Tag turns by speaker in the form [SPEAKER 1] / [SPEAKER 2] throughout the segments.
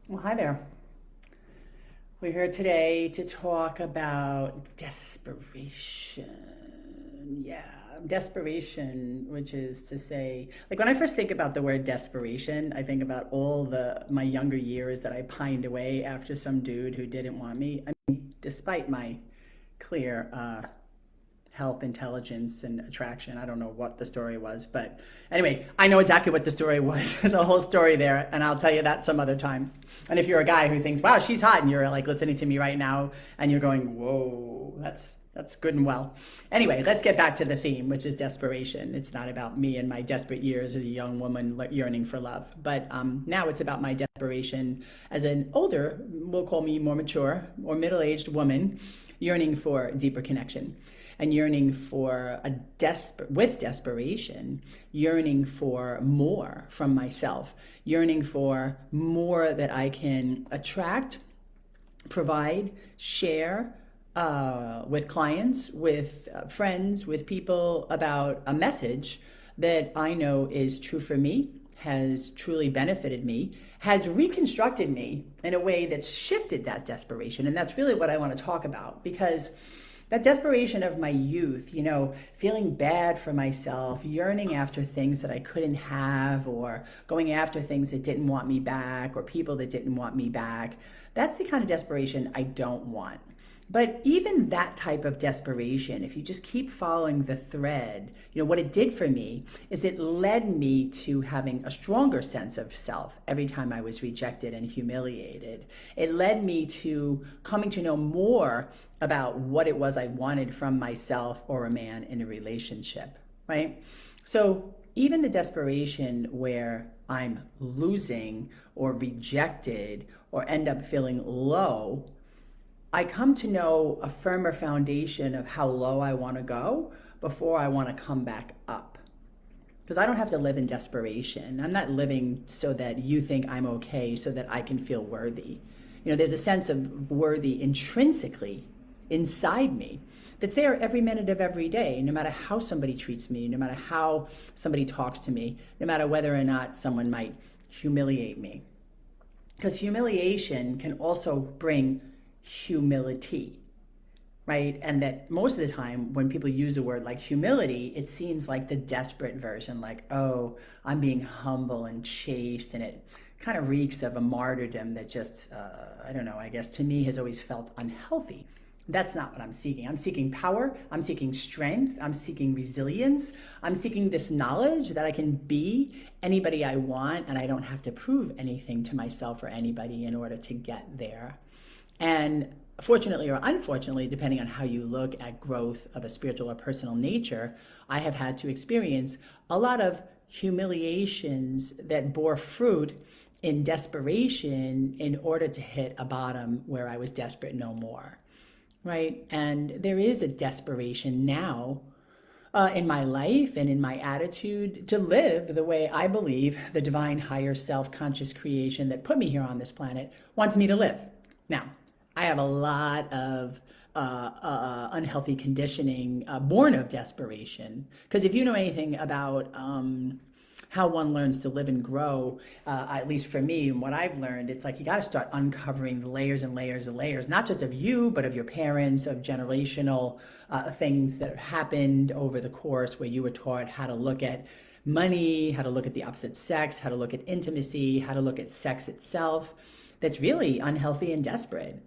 [SPEAKER 1] Well, hi there. We're here today to talk about desperation. Yeah, desperation, which is to say, like when I first think about the word desperation, I think about all the my younger years that I pined away after some dude who didn't want me. I mean, despite my clear health, intelligence, and attraction. I don't know what the story was, but anyway, I know exactly what the story was. There's a whole story there, and I'll tell you that some other time. And if you're a guy who thinks, "Wow, she's hot," and you're like listening to me right now, and you're going, "Whoa, that's good and well." Anyway, let's get back to the theme, which is desperation. It's not about me and my desperate years as a young woman yearning for love, but now it's about my desperation as an older, we'll call me more mature or middle-aged woman, yearning for deeper connection and yearning for with desperation, yearning for more from myself, yearning for more that I can attract, provide, share with clients, with friends, with people about a message that I know is true for me, has truly benefited me, has reconstructed me in a way that's shifted that desperation. And that's really what I want to talk about, because that desperation of my youth, feeling bad for myself, yearning after things that I couldn't have, or going after things that didn't want me back, or people that didn't want me back, that's the kind of desperation I don't want. But even that type of desperation, if you just keep following the thread, what it did for me is it led me to having a stronger sense of self every time I was rejected and humiliated. It led me to coming to know more about what it was I wanted from myself or a man in a relationship, right? So even the desperation where I'm losing or rejected or end up feeling low, I come to know a firmer foundation of how low I want to go before I want to come back up. Because I don't have to live in desperation. I'm not living so that you think I'm okay so that I can feel worthy. There's a sense of worthy intrinsically inside me that's there every minute of every day, no matter how somebody treats me, no matter how somebody talks to me, no matter whether or not someone might humiliate me. Because humiliation can also bring humility, right? And that most of the time when people use a word like humility, it seems like the desperate version, like, oh, I'm being humble and chaste, and it kind of reeks of a martyrdom that just, I don't know, I guess to me has always felt unhealthy. That's not what I'm seeking. I'm seeking power. I'm seeking strength. I'm seeking resilience. I'm seeking this knowledge that I can be anybody I want, and I don't have to prove anything to myself or anybody in order to get there. And fortunately or unfortunately, depending on how you look at growth of a spiritual or personal nature, I have had to experience a lot of humiliations that bore fruit in desperation in order to hit a bottom where I was desperate no more, right? And there is a desperation now in my life and in my attitude to live the way I believe the divine higher self conscious creation that put me here on this planet wants me to live. Now, I have a lot of unhealthy conditioning born of desperation. Because if you know anything about how one learns to live and grow, at least for me, and what I've learned, it's like you got to start uncovering the layers and layers and layers, not just of you, but of your parents, of generational things that have happened over the course where you were taught how to look at money, how to look at the opposite sex, how to look at intimacy, how to look at sex itself. That's really unhealthy and desperate.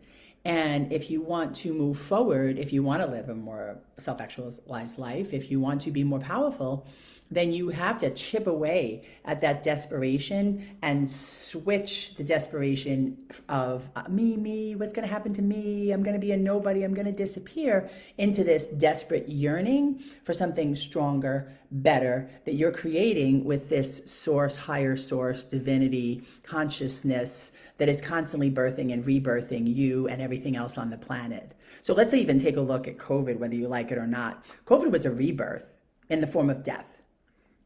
[SPEAKER 1] And if you want to move forward, if you want to live a more self actualized life, if you want to be more powerful, then you have to chip away at that desperation and switch the desperation of me, what's going to happen to me? I'm going to be a nobody, I'm going to disappear, into this desperate yearning for something stronger, better, that you're creating with this source, higher source, divinity, consciousness that is constantly birthing and rebirthing you and everything else on the planet. So let's even take a look at COVID, whether you like it or not. COVID was a rebirth in the form of death,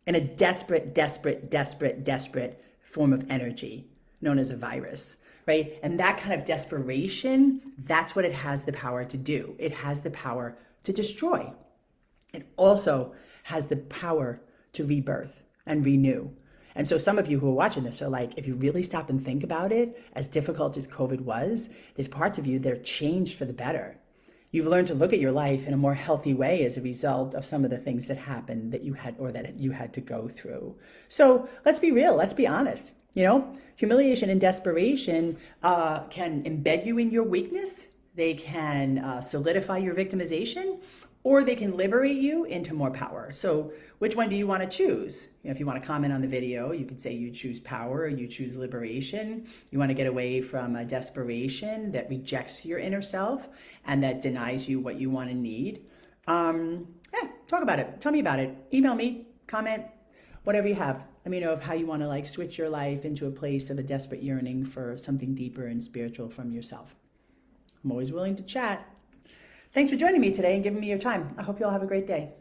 [SPEAKER 1] in a desperate, desperate, desperate, desperate form of energy known as a virus, right? And that kind of desperation, that's what it has the power to do. It has the power to destroy. It also has the power to rebirth and renew. And so some of you who are watching this are like, if you really stop and think about it, as difficult as COVID was, there's parts of you that are changed for the better. You've learned to look at your life in a more healthy way as a result of some of the things that happened that you had or that you had to go through. So let's be real, let's be honest. You know, humiliation and desperation can embed you in your weakness. They can solidify your victimization, or they can liberate you into more power. So which one do you want to choose? You know, if you want to comment on the video, you could say you choose power or you choose liberation. You want to get away from a desperation that rejects your inner self and that denies you what you want and need. Talk about it. Tell me about it. Email me, comment, whatever you have. Let me know of how you want to like switch your life into a place of a desperate yearning for something deeper and spiritual from yourself. I'm always willing to chat. Thanks for joining me today and giving me your time. I hope you all have a great day.